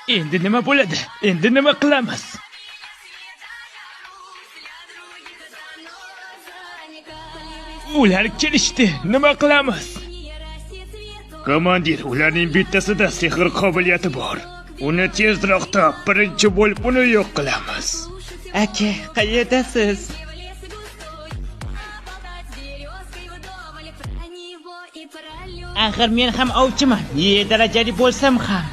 Endi nima bo'ladi? Endi nima qilamiz? Ular kelishdi. Nima qilamiz? Komandir, ularning bittasida sehr qobiliyati bor. Uni tezroq top, birinchi bo'lib uni yo'q qilamiz. Aka, qayerdasiz? Axir men ham ovchiman. Darajali bo'lsam ham.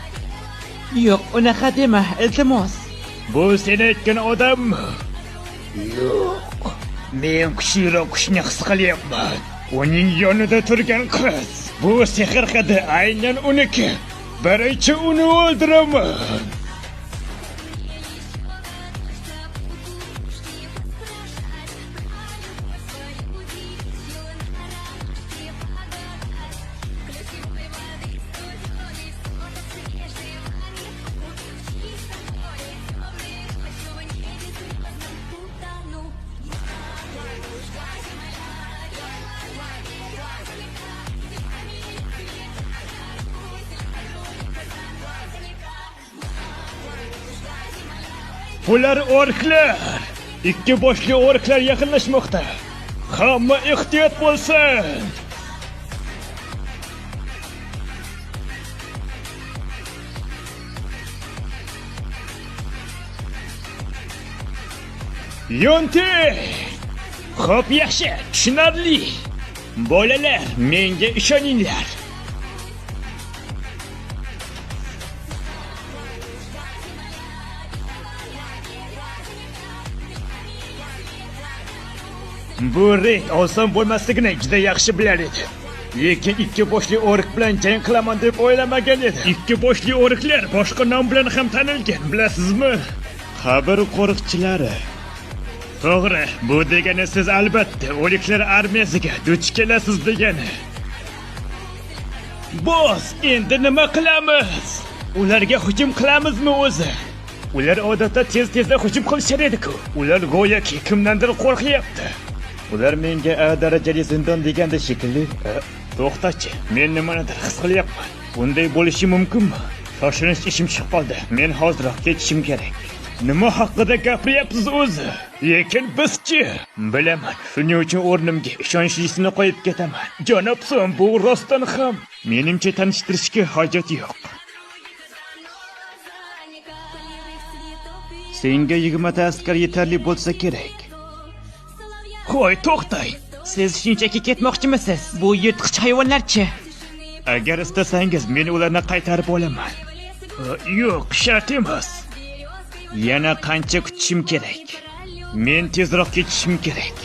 Yo'q, unaqa dema, iltimos. Bu sen aytgan odammi? Yo'q. Men kuchliroq kuchni his qilyapman. Uning yonida turgan qiz. Bu sehr hidi aynan uniki. Birinchi uni o'ldiraman. Bular orklar. İki boshli orklar yaqinlashmoqda. Hamma ehtiyot bo'lsin. Yonti! Xo'p, yaxshi, tushunarli. Bolalar, menga ishoninglar. Bu reyd oson bo'lmasligini juda yaxshi bilar edi. Lekin ikki boshli o'rik bilan jang qilaman deb o'ylamagan edi. Ikki boshli o'riklar boshqa nom bilan ham tanilgan, bilasizmi? Qabr qo'riqchilari. To'g'ri, bu degani siz albatta o'liklar armiyasiga duch kelasiz degani. Boss, endi nima qilamiz? Ularga hujum qilamizmi o'zi? Ular odatda tez-tezda hujum qilishar edi-ku. Ular go'yoki kimdandir qo'rqyapti. Ular menga A darajali zindon deganda shekilli. To'xtachi, men nimanidir his qilyapman. Bunday bo'lishi mumkinmi? Shoshilinch ishim chiqib qoldi. Men hozirroq ketishim kerak. Nima haqida gapiryapsiz o'zi? Lekin bizchi? Bilaman, shuning uchun o'rnimga ishonchlisini qo'yib ketaman. Janobson, bu rostdan ham menimcha tanishtirishga hojat yo'q. Senga 20 ta askar yetarli bo'lsa kerak. Qo'y, to'xtang. Siz shunchaki ketmoqchimisiz? Bu yirtqich hayvonlarchi? Agar istasangiz men ularni qaytarib olaman. Yo'q, shart emas. Yana qancha kutishim kerak? Men tezroq ketishim kerak.